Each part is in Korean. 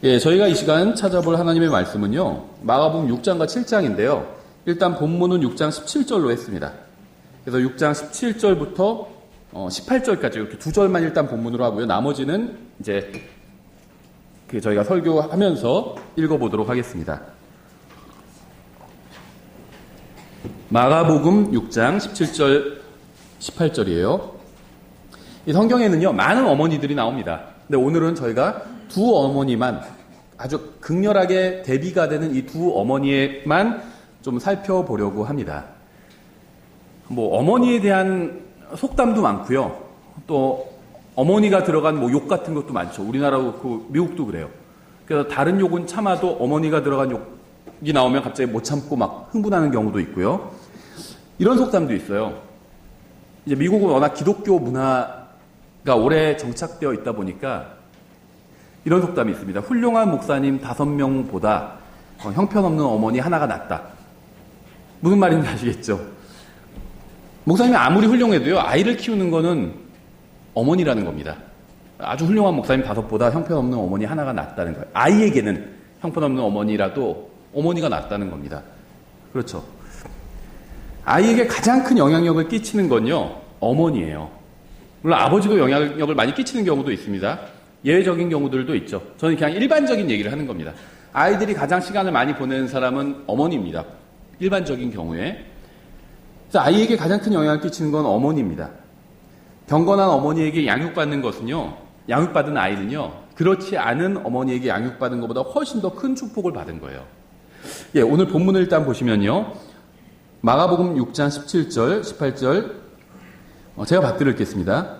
예, 저희가 이 시간 찾아볼 하나님의 말씀은요, 마가복음 6장과 7장인데요. 일단 본문은 6장 17절로 했습니다. 그래서 6장 17절부터 18절까지 이렇게 두 절만 일단 본문으로 하고요. 나머지는 이제 저희가 설교하면서 읽어보도록 하겠습니다. 마가복음 6장 17절, 18절이에요. 이 성경에는요, 많은 어머니들이 나옵니다. 근데 오늘은 저희가 두 어머니만, 아주 극렬하게 대비가 되는 이 두 어머니에만 좀 살펴보려고 합니다. 뭐 어머니에 대한 속담도 많고요. 또 어머니가 들어간 뭐 욕 같은 것도 많죠. 우리나라도 그렇고 미국도 그래요. 그래서 다른 욕은 참아도 어머니가 들어간 욕이 나오면 갑자기 못 참고 막 흥분하는 경우도 있고요. 이런 속담도 있어요. 이제 미국은 워낙 기독교 문화가 오래 정착되어 있다 보니까 이런 속담이 있습니다. 훌륭한 목사님 5명보다 형편없는 어머니 하나가 낫다. 무슨 말인지 아시겠죠? 목사님이 아무리 훌륭해도요, 아이를 키우는 거는 어머니라는 겁니다. 아주 훌륭한 목사님 5보다 형편없는 어머니 하나가 낫다는 거예요. 아이에게는 형편없는 어머니라도 어머니가 낫다는 겁니다. 그렇죠. 아이에게 가장 큰 영향력을 끼치는 건요, 어머니예요. 물론 아버지도 영향력을 많이 끼치는 경우도 있습니다. 예외적인 경우들도 있죠. 저는 그냥 일반적인 얘기를 하는 겁니다. 아이들이 가장 시간을 많이 보내는 사람은 어머니입니다. 일반적인 경우에. 그래서 아이에게 가장 큰 영향을 끼치는 건 어머니입니다. 경건한 어머니에게 양육받는 것은요, 양육받은 아이는요, 그렇지 않은 어머니에게 양육받은 것보다 훨씬 더 큰 축복을 받은 거예요. 예, 오늘 본문을 일단 보시면요, 마가복음 6장 17절, 18절, 제가 받들어 읽겠습니다.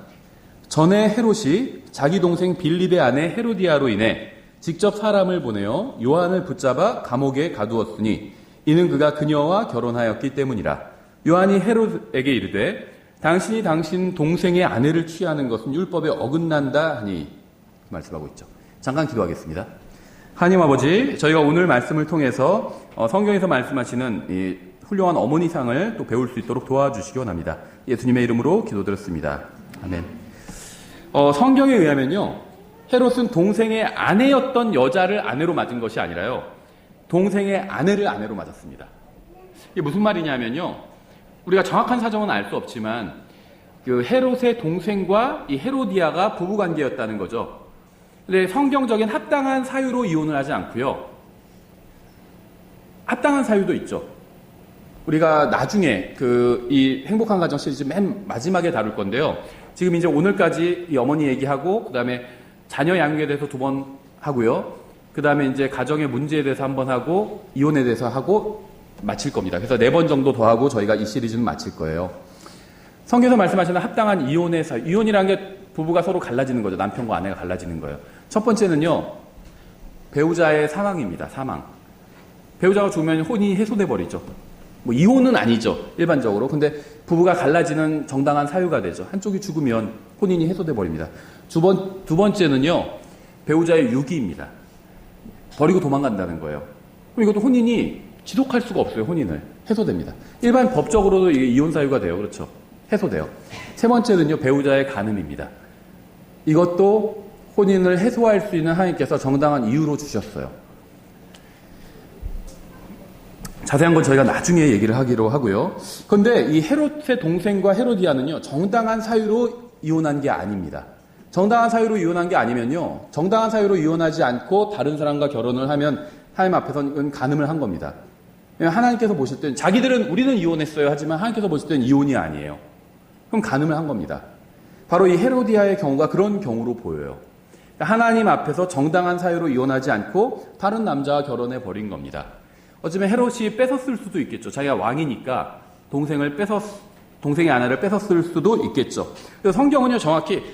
전에 헤롯이 자기 동생 빌립의 아내 헤로디아로 인해 직접 사람을 보내어 요한을 붙잡아 감옥에 가두었으니 이는 그가 그녀와 결혼하였기 때문이라. 요한이 헤롯에게 이르되 당신이 당신 동생의 아내를 취하는 것은 율법에 어긋난다 하니 말씀하고 있죠. 잠깐 기도하겠습니다. 하나님 아버지, 저희가 오늘 말씀을 통해서 성경에서 말씀하시는 이 훌륭한 어머니상을 또 배울 수 있도록 도와주시기 원합니다. 예수님의 이름으로 기도드렸습니다. 아멘. 성경에 의하면요, 헤롯은 동생의 아내였던 여자를 아내로 맞은 것이 아니라요, 동생의 아내를 아내로 맞았습니다. 이게 무슨 말이냐면요, 우리가 정확한 사정은 알 수 없지만 그 헤롯의 동생과 이 헤로디아가 부부관계였다는 거죠. 근데 성경적인 합당한 사유로 이혼을 하지 않고요, 합당한 사유도 있죠. 우리가 나중에 이 행복한 가정 시리즈 맨 마지막에 다룰 건데요. 지금 이제 오늘까지 이 어머니 얘기하고, 그 다음에 자녀 양육에 대해서 2번 하고요. 그 다음에 이제 가정의 문제에 대해서 1번 하고, 이혼에 대해서 하고 마칠 겁니다. 그래서 4번 정도 더 하고 저희가 이 시리즈는 마칠 거예요. 성경에서 말씀하시는 합당한 이혼의 사유. 이혼이라는 게 부부가 서로 갈라지는 거죠. 남편과 아내가 갈라지는 거예요. 첫 번째는요, 배우자의 사망입니다. 사망. 배우자가 죽으면 혼인이 해소돼 버리죠. 뭐 이혼은 아니죠, 일반적으로. 근데 부부가 갈라지는 정당한 사유가 되죠. 한쪽이 죽으면 혼인이 해소돼 버립니다. 두 번째는요, 배우자의 유기입니다. 버리고 도망간다는 거예요. 그럼 이것도 혼인이 지속할 수가 없어요. 혼인을 해소됩니다. 일반 법적으로도 이게 이혼 사유가 돼요. 그렇죠? 해소돼요. 세 번째는요, 배우자의 간음입니다. 이것도 혼인을 해소할 수 있는 하나님께서 정당한 이유로 주셨어요. 자세한 건 저희가 나중에 얘기를 하기로 하고요. 그런데 이 헤롯의 동생과 헤로디아는요, 정당한 사유로 이혼한 게 아닙니다. 정당한 사유로 이혼한 게 아니면요, 정당한 사유로 이혼하지 않고 다른 사람과 결혼을 하면 하나님 앞에서는 간음을 한 겁니다. 하나님께서 보실 때는, 자기들은 우리는 이혼했어요 하지만 하나님께서 보실 때는 이혼이 아니에요. 그럼 간음을 한 겁니다. 바로 이 헤로디아의 경우가 그런 경우로 보여요. 하나님 앞에서 정당한 사유로 이혼하지 않고 다른 남자와 결혼해 버린 겁니다. 어쩌면 헤롯이 뺏었을 수도 있겠죠. 자기가 왕이니까 동생의 아내를 뺏었을 수도 있겠죠. 그래서 성경은요, 정확히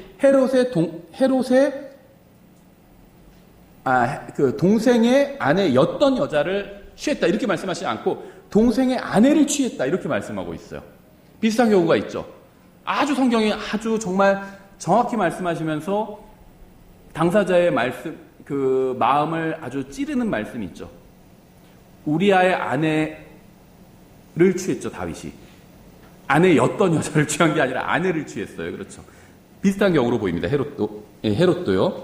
동생의 아내였던 여자를 취했다 이렇게 말씀하시지 않고 동생의 아내를 취했다 이렇게 말씀하고 있어요. 비슷한 경우가 있죠. 아주 성경이 아주 정말 정확히 말씀하시면서 당사자의 마음을 아주 찌르는 말씀이 있죠. 우리아의 아내를 취했죠, 다윗이. 아내였던 여자를 취한 게 아니라 아내를 취했어요. 그렇죠. 비슷한 경우로 보입니다. 헤롯도요.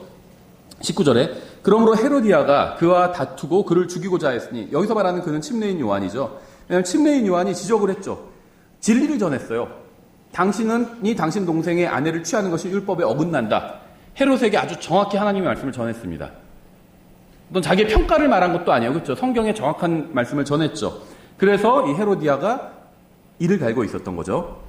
19절에 그러므로 헤로디아가 그와 다투고 그를 죽이고자 했으니, 여기서 말하는 그는 침례인 요한이죠. 왜냐하면 침례인 요한이 지적을 했죠. 진리를 전했어요. 당신이 당신 동생의 아내를 취하는 것이 율법에 어긋난다. 헤롯에게 아주 정확히 하나님의 말씀을 전했습니다. 어떤 자기의 평가를 말한 것도 아니에요. 그렇죠? 성경의 정확한 말씀을 전했죠. 그래서 이 헤로디아가 이를 갈고 있었던 거죠.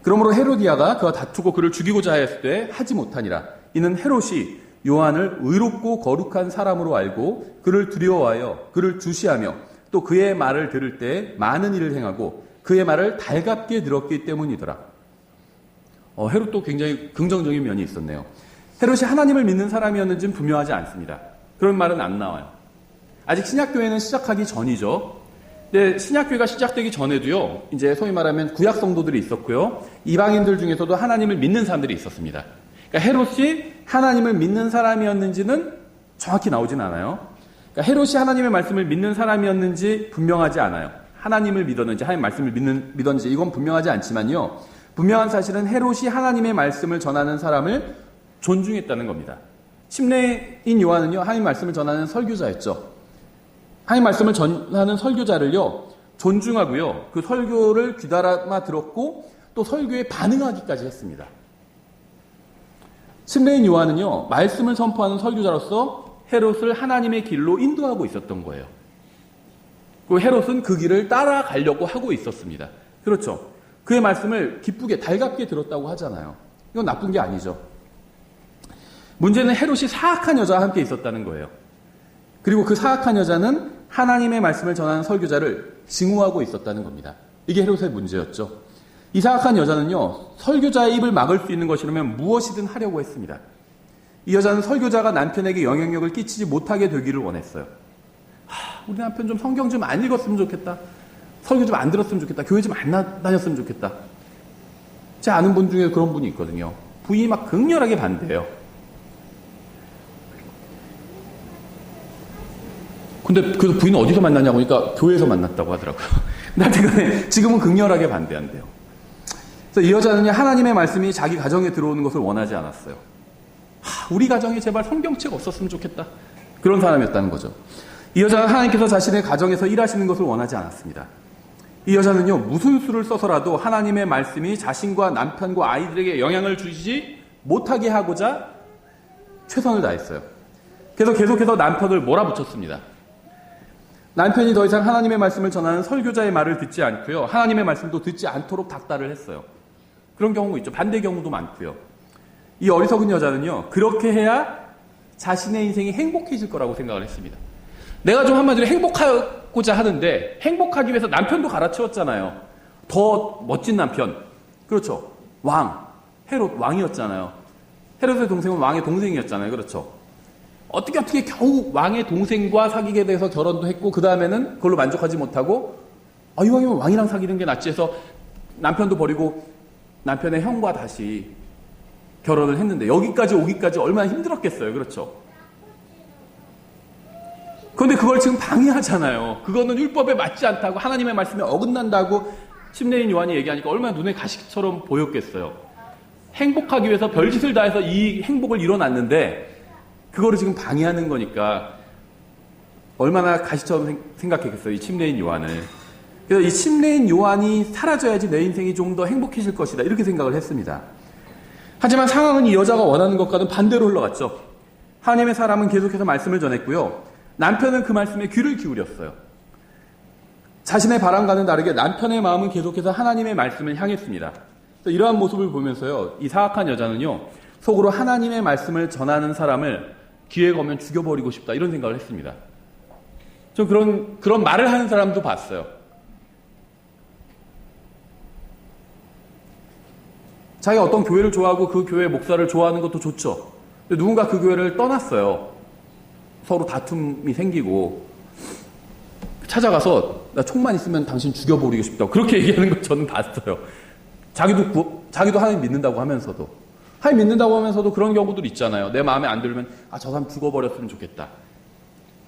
그러므로 헤로디아가 그와 다투고 그를 죽이고자 하였을 때 하지 못하니라. 이는 헤롯이 요한을 의롭고 거룩한 사람으로 알고 그를 두려워하여 그를 주시하며 또 그의 말을 들을 때 많은 일을 행하고 그의 말을 달갑게 들었기 때문이더라. 헤롯도 굉장히 긍정적인 면이 있었네요. 헤롯이 하나님을 믿는 사람이었는지는 분명하지 않습니다. 그런 말은 안 나와요. 아직 신약교회는 시작하기 전이죠. 근데 신약교회가 시작되기 전에도요, 이제 소위 말하면 구약 성도들이 있었고요, 이방인들 중에서도 하나님을 믿는 사람들이 있었습니다. 그러니까 헤롯이 하나님을 믿는 사람이었는지는 정확히 나오진 않아요. 그러니까 헤롯이 하나님의 말씀을 믿는 사람이었는지 분명하지 않아요. 하나님을 믿었는지 하나님의 말씀을 믿었는지 이건 분명하지 않지만요, 분명한 사실은 헤롯이 하나님의 말씀을 전하는 사람을 존중했다는 겁니다. 침례인 요한은요, 하나님 말씀을 전하는 설교자였죠. 하나님 말씀을 전하는 설교자를요, 존중하고요, 그 설교를 귀담아 들었고 또 설교에 반응하기까지 했습니다. 침례인 요한은요, 말씀을 선포하는 설교자로서 헤롯을 하나님의 길로 인도하고 있었던 거예요. 그리고 헤롯은 그 길을 따라가려고 하고 있었습니다. 그렇죠. 그의 말씀을 기쁘게 달갑게 들었다고 하잖아요. 이건 나쁜 게 아니죠. 문제는 헤롯이 사악한 여자와 함께 있었다는 거예요. 그리고 그 사악한 여자는 하나님의 말씀을 전하는 설교자를 증오하고 있었다는 겁니다. 이게 헤롯의 문제였죠. 이 사악한 여자는요, 설교자의 입을 막을 수 있는 것이라면 무엇이든 하려고 했습니다. 이 여자는 설교자가 남편에게 영향력을 끼치지 못하게 되기를 원했어요. 우리 남편 좀 성경 좀 안 읽었으면 좋겠다. 설교 좀 안 들었으면 좋겠다. 교회 좀 안 다녔으면 좋겠다. 제 아는 분 중에 그런 분이 있거든요. 부인이 막 극렬하게 반대해요. 근데 그 부인은 어디서 만났냐고 하니까 교회에서 만났다고 하더라고요. 근데 하여튼 지금은 극렬하게 반대한대요. 그래서 이 여자는 하나님의 말씀이 자기 가정에 들어오는 것을 원하지 않았어요. 우리 가정에 제발 성경책 없었으면 좋겠다. 그런 사람이었다는 거죠. 이 여자는 하나님께서 자신의 가정에서 일하시는 것을 원하지 않았습니다. 이 여자는요, 무슨 수를 써서라도 하나님의 말씀이 자신과 남편과 아이들에게 영향을 주지 못하게 하고자 최선을 다했어요. 그래서 계속해서 남편을 몰아붙였습니다. 남편이 더 이상 하나님의 말씀을 전하는 설교자의 말을 듣지 않고요, 하나님의 말씀도 듣지 않도록 닥달을 했어요. 그런 경우가 있죠. 반대 경우도 많고요. 이 어리석은 여자는요, 그렇게 해야 자신의 인생이 행복해질 거라고 생각을 했습니다. 내가 좀 한마디로 행복하고자 하는데 행복하기 위해서 남편도 갈아치웠잖아요. 더 멋진 남편. 그렇죠. 왕. 헤롯 왕이었잖아요. 헤롯의 동생은 왕의 동생이었잖아요. 그렇죠. 어떻게 겨우 왕의 동생과 사귀게 돼서 결혼도 했고, 그 다음에는 그걸로 만족하지 못하고, 이왕이면 왕이랑 사귀는 게 낫지 해서 남편도 버리고 남편의 형과 다시 결혼을 했는데, 여기까지 오기까지 얼마나 힘들었겠어요. 그렇죠. 그런데 그걸 지금 방해하잖아요. 그거는 율법에 맞지 않다고, 하나님의 말씀에 어긋난다고 침례인 요한이 얘기하니까 얼마나 눈에 가시처럼 보였겠어요. 행복하기 위해서 별짓을 다해서 이 행복을 이뤄놨는데 그거를 지금 방해하는 거니까 얼마나 가시처럼 생각했겠어요, 이 침례인 요한을. 그래서 이 침례인 요한이 사라져야지 내 인생이 좀 더 행복해질 것이다, 이렇게 생각을 했습니다. 하지만 상황은 이 여자가 원하는 것과는 반대로 흘러갔죠. 하나님의 사람은 계속해서 말씀을 전했고요, 남편은 그 말씀에 귀를 기울였어요. 자신의 바람과는 다르게 남편의 마음은 계속해서 하나님의 말씀을 향했습니다. 이러한 모습을 보면서요, 이 사악한 여자는요, 속으로 하나님의 말씀을 전하는 사람을 기회가 오면 죽여버리고 싶다, 이런 생각을 했습니다. 저 그런 말을 하는 사람도 봤어요. 자기가 어떤 교회를 좋아하고 그 교회 목사를 좋아하는 것도 좋죠. 근데 누군가 그 교회를 떠났어요. 서로 다툼이 생기고 찾아가서 나 총만 있으면 당신 죽여버리고 싶다고 그렇게 얘기하는 걸 저는 봤어요. 자기도 하나님 믿는다고 하면서도, 하나님 믿는다고 하면서도 그런 경우들 있잖아요. 내 마음에 안 들면 저 사람 죽어버렸으면 좋겠다.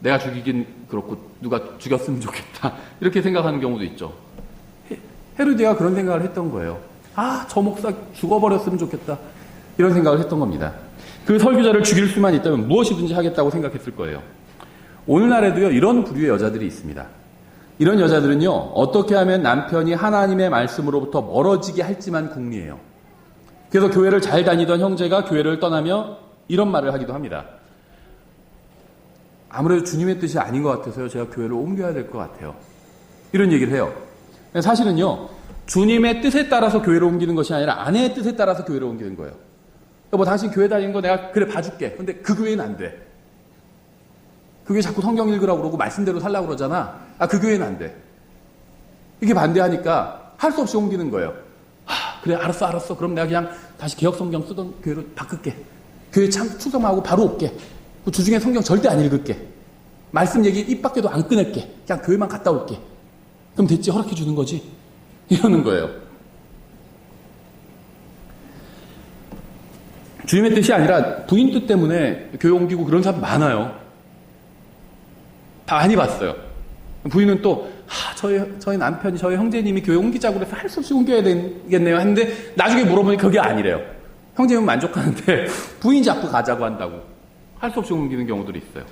내가 죽이긴 그렇고 누가 죽였으면 좋겠다. 이렇게 생각하는 경우도 있죠. 헤로디아가 그런 생각을 했던 거예요. 저 목사 죽어버렸으면 좋겠다. 이런 생각을 했던 겁니다. 그 설교자를 죽일 수만 있다면 무엇이든지 하겠다고 생각했을 거예요. 오늘날에도요, 이런 부류의 여자들이 있습니다. 이런 여자들은요, 어떻게 하면 남편이 하나님의 말씀으로부터 멀어지게 할지만 궁리해요. 그래서 교회를 잘 다니던 형제가 교회를 떠나며 이런 말을 하기도 합니다. 아무래도 주님의 뜻이 아닌 것 같아서요, 제가 교회를 옮겨야 될 것 같아요. 이런 얘기를 해요. 사실은요, 주님의 뜻에 따라서 교회를 옮기는 것이 아니라 아내의 뜻에 따라서 교회를 옮기는 거예요. 뭐 당신 교회 다니는 거 내가 그래 봐줄게. 근데 그 교회는 안 돼. 그 교회 자꾸 성경 읽으라고 그러고 말씀대로 살라고 그러잖아. 그 교회는 안 돼. 이게 반대하니까 할 수 없이 옮기는 거예요. 그래 알았어. 그럼 내가 그냥 다시 개혁 성경 쓰던 교회로 바꿀게. 교회 출석하고 바로 올게. 주중에 성경 절대 안 읽을게. 말씀 얘기 입 밖에도 안 꺼낼게. 그냥 교회만 갔다 올게. 그럼 됐지, 허락해 주는 거지. 이러는 거예요. 주님의 뜻이 아니라 부인 뜻 때문에 교회 옮기고 그런 사람 많아요. 다 많이 봤어요. 부인은 또 저희 남편이, 저희 형제님이 교회 옮기자고 그래서 할 수 없이 옮겨야 되겠네요 했는데 나중에 물어보니 그게 아니래요. 형제님은 만족하는데 부인이 자꾸 가자고 한다고 할 수 없이 옮기는 경우들이 있어요.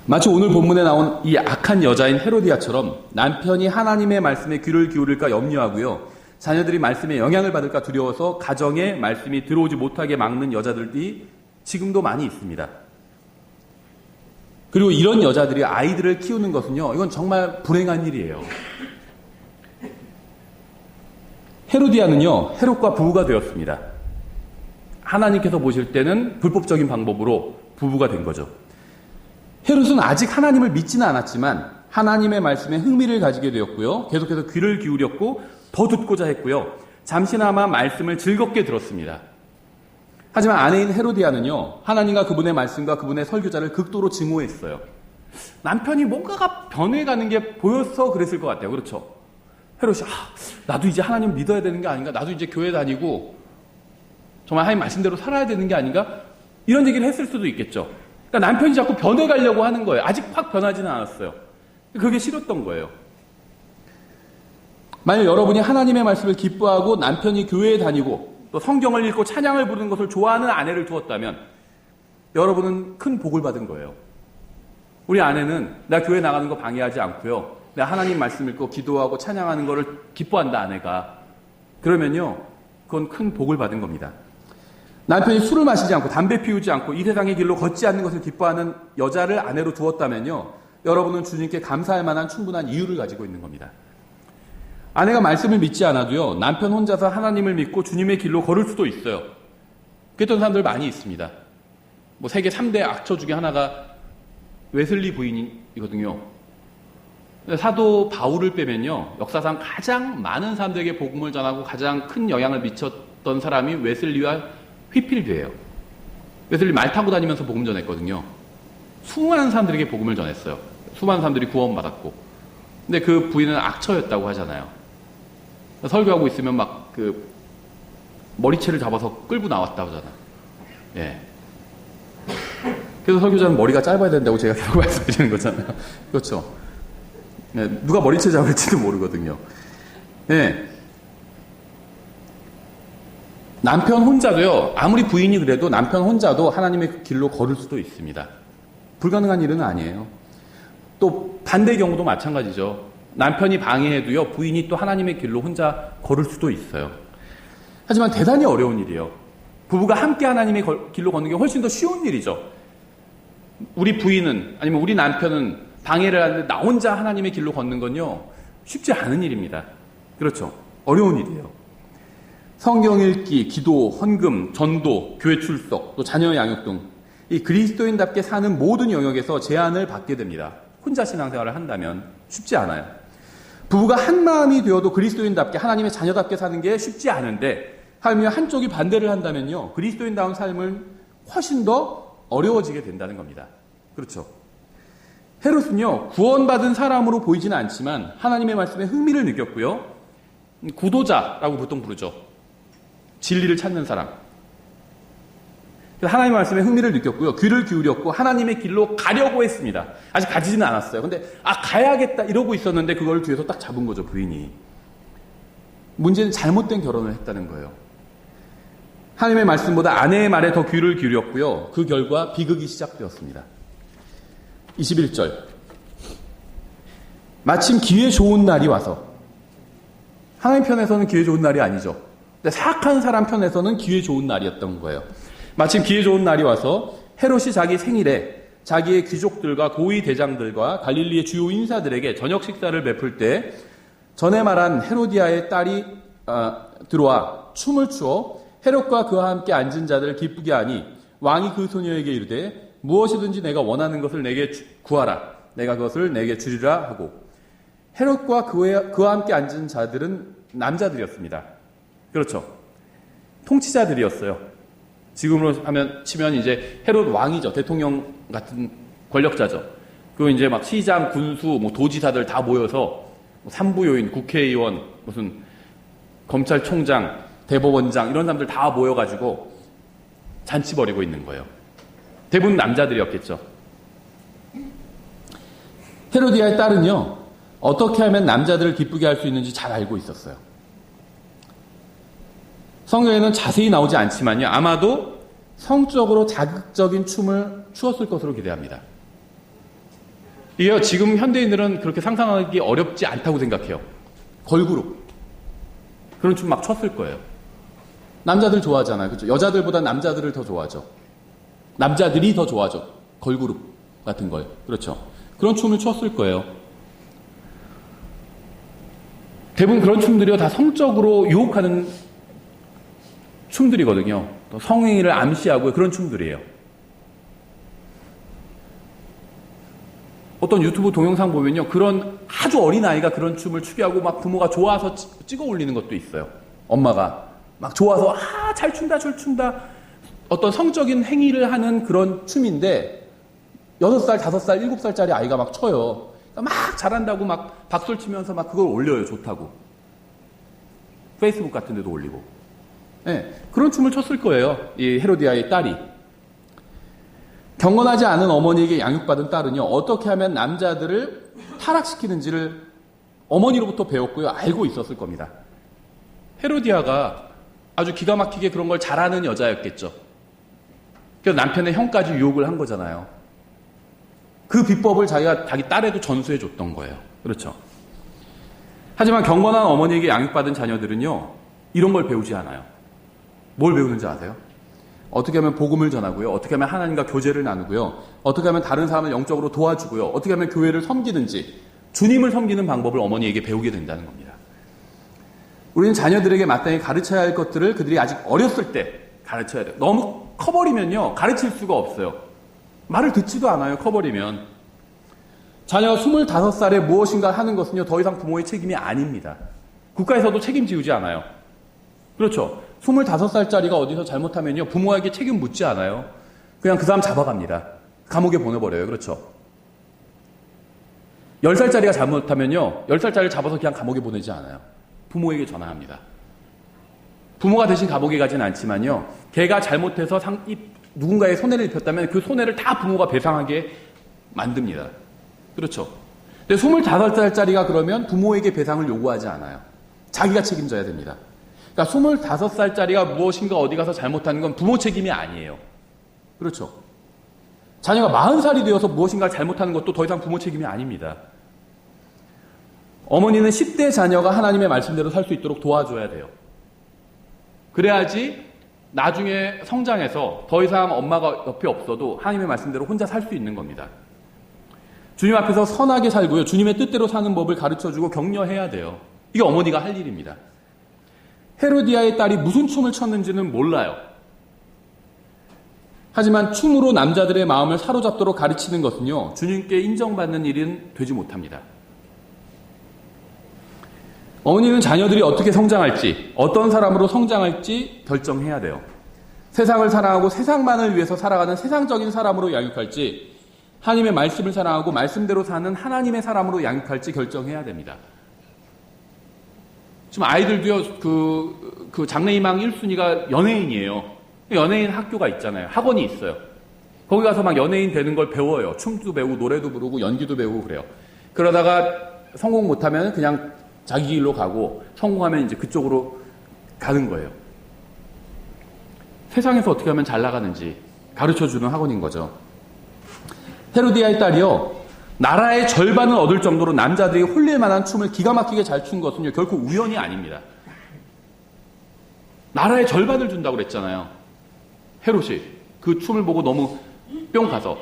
마치 오늘 본문에 나온 이 악한 여자인 헤로디아처럼 남편이 하나님의 말씀에 귀를 기울일까 염려하고요, 자녀들이 말씀에 영향을 받을까 두려워서 가정에 말씀이 들어오지 못하게 막는 여자들이 지금도 많이 있습니다. 그리고 이런 여자들이 아이들을 키우는 것은요, 이건 정말 불행한 일이에요. 헤로디아는요, 헤롯과 부부가 되었습니다. 하나님께서 보실 때는 불법적인 방법으로 부부가 된 거죠. 헤롯은 아직 하나님을 믿지는 않았지만 하나님의 말씀에 흥미를 가지게 되었고요, 계속해서 귀를 기울였고 더 듣고자 했고요, 잠시나마 말씀을 즐겁게 들었습니다. 하지만 아내인 헤로디아는요, 하나님과 그분의 말씀과 그분의 설교자를 극도로 증오했어요. 남편이 뭔가가 변해가는 게 보여서 그랬을 것 같아요. 그렇죠? 헤롯이 나도 이제 하나님 믿어야 되는 게 아닌가, 나도 이제 교회 다니고 정말 하나님 말씀대로 살아야 되는 게 아닌가, 이런 얘기를 했을 수도 있겠죠. 그러니까 남편이 자꾸 변해가려고 하는 거예요. 아직 확 변하지는 않았어요. 그게 싫었던 거예요. 만약 여러분이 하나님의 말씀을 기뻐하고 남편이 교회에 다니고 또 성경을 읽고 찬양을 부르는 것을 좋아하는 아내를 두었다면 여러분은 큰 복을 받은 거예요. 우리 아내는 나 교회 나가는 거 방해하지 않고요, 내가 하나님 말씀 읽고 기도하고 찬양하는 거를 기뻐한다, 아내가. 그러면요, 그건 큰 복을 받은 겁니다. 남편이 술을 마시지 않고 담배 피우지 않고 이 세상의 길로 걷지 않는 것을 기뻐하는 여자를 아내로 두었다면요, 여러분은 주님께 감사할 만한 충분한 이유를 가지고 있는 겁니다. 아내가 말씀을 믿지 않아도요, 남편 혼자서 하나님을 믿고 주님의 길로 걸을 수도 있어요. 그랬던 사람들 많이 있습니다. 뭐 세계 3대 악처 중에 하나가 웨슬리 부인이거든요. 사도 바울을 빼면요, 역사상 가장 많은 사람들에게 복음을 전하고 가장 큰 영향을 미쳤던 사람이 웨슬리와 휘필드예요. 웨슬리 말 타고 다니면서 복음 전했거든요. 수많은 사람들에게 복음을 전했어요. 수많은 사람들이 구원받았고. 근데 그 부인은 악처였다고 하잖아요. 설교하고 있으면 막 머리채를 잡아서 끌고 나왔다고 하잖아요. 예. 그래서 설교자는 머리가 짧아야 된다고 제가 계속 말씀드리는 거잖아요. 그렇죠. 예, 누가 머리채 잡을지도 모르거든요. 예. 남편 혼자도요, 아무리 부인이 그래도 남편 혼자도 하나님의 길로 걸을 수도 있습니다. 불가능한 일은 아니에요. 또 반대의 경우도 마찬가지죠. 남편이 방해해도요, 부인이 또 하나님의 길로 혼자 걸을 수도 있어요. 하지만 대단히 어려운 일이에요. 부부가 함께 하나님의 길로 걷는 게 훨씬 더 쉬운 일이죠. 우리 부인은, 아니면 우리 남편은 방해를 하는데 나 혼자 하나님의 길로 걷는 건요, 쉽지 않은 일입니다. 그렇죠. 어려운 일이에요. 성경 읽기, 기도, 헌금, 전도, 교회 출석, 또 자녀 양육 등 이 그리스도인답게 사는 모든 영역에서 제한을 받게 됩니다. 혼자 신앙생활을 한다면 쉽지 않아요. 부부가 한 마음이 되어도 그리스도인답게 하나님의 자녀답게 사는 게 쉽지 않은데, 하물며 한쪽이 반대를 한다면요, 그리스도인다운 삶을 훨씬 더 어려워지게 된다는 겁니다. 그렇죠. 헤롯은요, 구원받은 사람으로 보이지는 않지만 하나님의 말씀에 흥미를 느꼈고요, 구도자라고 보통 부르죠. 진리를 찾는 사람. 하나님의 말씀에 흥미를 느꼈고요, 귀를 기울였고 하나님의 길로 가려고 했습니다. 아직 가지지는 않았어요. 근데 가야겠다 이러고 있었는데 그걸 뒤에서 딱 잡은 거죠, 부인이. 문제는 잘못된 결혼을 했다는 거예요. 하나님의 말씀보다 아내의 말에 더 귀를 기울였고요. 그 결과 비극이 시작되었습니다. 21절. 마침 기회 좋은 날이 와서, 하나님 편에서는 기회 좋은 날이 아니죠. 근데 사악한 사람 편에서는 기회 좋은 날이었던 거예요. 마침 기회 좋은 날이 와서 헤롯이 자기 생일에 자기의 귀족들과 고위 대장들과 갈릴리의 주요 인사들에게 저녁 식사를 베풀 때 전에 말한 헤로디아의 딸이 들어와 춤을 추어 헤롯과 그와 함께 앉은 자들을 기쁘게 하니 왕이 그 소녀에게 이르되 무엇이든지 내가 원하는 것을 내게 구하라. 내가 그것을 내게 주리라 하고, 헤롯과 그와 함께 앉은 자들은 남자들이었습니다. 그렇죠. 통치자들이었어요. 지금으로 치면 이제 헤롯 왕이죠. 대통령 같은 권력자죠. 그리고 이제 막 시장, 군수, 뭐 도지사들 다 모여서 산부요인, 국회의원, 무슨 검찰총장, 대법원장 이런 사람들 다 모여가지고 잔치 벌이고 있는 거예요. 대부분 남자들이었겠죠. 헤로디아의 딸은요, 어떻게 하면 남자들을 기쁘게 할 수 있는지 잘 알고 있었어요. 성경에는 자세히 나오지 않지만요, 아마도 성적으로 자극적인 춤을 추었을 것으로 기대합니다. 이게요, 지금 현대인들은 그렇게 상상하기 어렵지 않다고 생각해요. 걸그룹. 그런 춤 막 췄을 거예요. 남자들 좋아하잖아요. 그렇죠? 여자들보다 남자들을 더 좋아하죠. 남자들이 더 좋아하죠. 걸그룹 같은 걸. 그렇죠? 그런 춤을 췄을 거예요. 대부분 그런 춤들이요, 다 성적으로 유혹하는 춤들이거든요. 또 성행위를 암시하고 그런 춤들이에요. 어떤 유튜브 동영상 보면요, 그런 아주 어린 아이가 그런 춤을 추게 하고 막 부모가 좋아서 찍어 올리는 것도 있어요. 엄마가 막 좋아서 잘 춘다, 잘 춘다. 어떤 성적인 행위를 하는 그런 춤인데 6살, 5살, 7살짜리 아이가 막 춰요. 막 잘한다고 막 박수를 치면서 막 그걸 올려요. 좋다고. 페이스북 같은 데도 올리고. 네, 그런 춤을 췄을 거예요. 이 헤로디아의 딸이. 경건하지 않은 어머니에게 양육받은 딸은요, 어떻게 하면 남자들을 타락시키는지를 어머니로부터 배웠고요, 알고 있었을 겁니다. 헤로디아가 아주 기가 막히게 그런 걸 잘하는 여자였겠죠. 그래서 남편의 형까지 유혹을 한 거잖아요. 그 비법을 자기가 자기 딸에도 전수해 줬던 거예요. 그렇죠. 하지만 경건한 어머니에게 양육받은 자녀들은요, 이런 걸 배우지 않아요. 뭘 배우는지 아세요? 어떻게 하면 복음을 전하고요, 어떻게 하면 하나님과 교제를 나누고요, 어떻게 하면 다른 사람을 영적으로 도와주고요, 어떻게 하면 교회를 섬기는지, 주님을 섬기는 방법을 어머니에게 배우게 된다는 겁니다. 우리는 자녀들에게 마땅히 가르쳐야 할 것들을 그들이 아직 어렸을 때 가르쳐야 돼요. 너무 커버리면요, 가르칠 수가 없어요. 말을 듣지도 않아요, 커버리면. 자녀가 25살에 무엇인가 하는 것은요, 더 이상 부모의 책임이 아닙니다. 국가에서도 책임지우지 않아요. 그렇죠. 25살짜리가 어디서 잘못하면요, 부모에게 책임 묻지 않아요. 그냥 그 사람 잡아갑니다. 감옥에 보내버려요. 그렇죠. 10살짜리가 잘못하면요, 10살짜리를 잡아서 그냥 감옥에 보내지 않아요. 부모에게 전화합니다. 부모가 대신 감옥에 가진 않지만요, 걔가 잘못해서 누군가의 손해를 입혔다면 그 손해를 다 부모가 배상하게 만듭니다. 그렇죠. 근데 25살짜리가 그러면 부모에게 배상을 요구하지 않아요. 자기가 책임져야 됩니다. 그러니까 25살짜리가 무엇인가 어디 가서 잘못하는 건 부모 책임이 아니에요. 그렇죠. 자녀가 40살이 되어서 무엇인가 잘못하는 것도 더 이상 부모 책임이 아닙니다. 어머니는 10대 자녀가 하나님의 말씀대로 살 수 있도록 도와줘야 돼요. 그래야지 나중에 성장해서 더 이상 엄마가 옆에 없어도 하나님의 말씀대로 혼자 살 수 있는 겁니다. 주님 앞에서 선하게 살고요, 주님의 뜻대로 사는 법을 가르쳐주고 격려해야 돼요. 이게 어머니가 할 일입니다. 헤로디아의 딸이 무슨 춤을 췄는지는 몰라요. 하지만 춤으로 남자들의 마음을 사로잡도록 가르치는 것은요, 주님께 인정받는 일은 되지 못합니다. 어머니는 자녀들이 어떻게 성장할지, 어떤 사람으로 성장할지 결정해야 돼요. 세상을 사랑하고 세상만을 위해서 살아가는 세상적인 사람으로 양육할지, 하나님의 말씀을 사랑하고 말씀대로 사는 하나님의 사람으로 양육할지 결정해야 됩니다. 지금 아이들도요, 그 장래희망 1순위가 연예인이에요. 연예인 학교가 있잖아요. 학원이 있어요. 거기 가서 막 연예인 되는 걸 배워요. 춤도 배우고, 노래도 부르고, 연기도 배우고 그래요. 그러다가 성공 못하면 그냥 자기 길로 가고, 성공하면 이제 그쪽으로 가는 거예요. 세상에서 어떻게 하면 잘 나가는지 가르쳐주는 학원인 거죠. 헤로디아의 딸이요, 나라의 절반을 얻을 정도로 남자들이 홀릴 만한 춤을 기가 막히게 잘 춘 것은요, 결코 우연이 아닙니다. 나라의 절반을 준다고 그랬잖아요. 헤롯이 그 춤을 보고 너무 뿅 가서.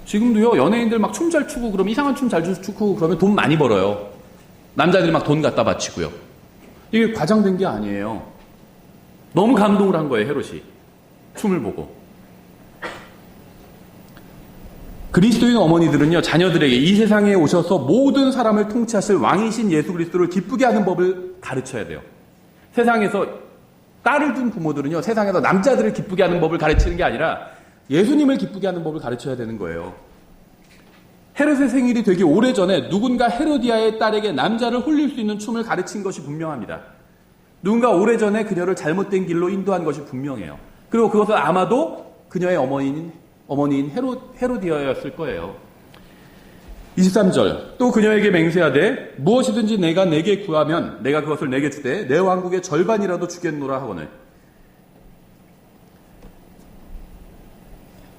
지금도요, 연예인들 막 춤 잘 추고 그러면, 이상한 춤 잘 추고 그러면 돈 많이 벌어요. 남자들이 막 돈 갖다 바치고요. 이게 과장된 게 아니에요. 너무 감동을 한 거예요, 헤롯이. 춤을 보고. 그리스도인 어머니들은요, 자녀들에게 이 세상에 오셔서 모든 사람을 통치하실 왕이신 예수 그리스도를 기쁘게 하는 법을 가르쳐야 돼요. 세상에서 딸을 둔 부모들은요, 세상에서 남자들을 기쁘게 하는 법을 가르치는 게 아니라 예수님을 기쁘게 하는 법을 가르쳐야 되는 거예요. 헤롯의 생일이 되기 오래전에 누군가 헤로디아의 딸에게 남자를 홀릴 수 있는 춤을 가르친 것이 분명합니다. 누군가 오래전에 그녀를 잘못된 길로 인도한 것이 분명해요. 그리고 그것은 아마도 그녀의 어머니인 헤로디아였을 거예요. 23절, 또 그녀에게 맹세하되 무엇이든지 내가 내게 구하면 내가 그것을 내게 주되 내 왕국의 절반이라도 주겠노라 하거늘.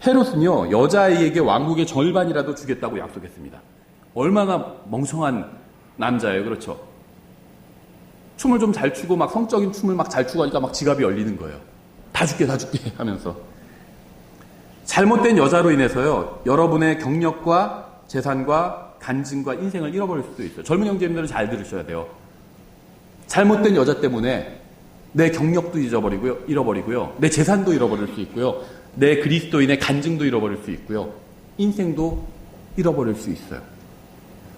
헤롯은요, 여자아이에게 왕국의 절반이라도 주겠다고 약속했습니다. 얼마나 멍청한 남자예요. 그렇죠? 춤을 좀 잘 추고 막 성적인 춤을 막 잘 추고 하니까 막 지갑이 열리는 거예요. 다 줄게 하면서. 잘못된 여자로 인해서요, 여러분의 경력과 재산과 간증과 인생을 잃어버릴 수도 있어요. 젊은 형제님들은 잘 들으셔야 돼요. 잘못된 여자 때문에 내 경력도 잃어버리고요. 내 재산도 잃어버릴 수 있고요. 내 그리스도인의 간증도 잃어버릴 수 있고요. 인생도 잃어버릴 수 있어요.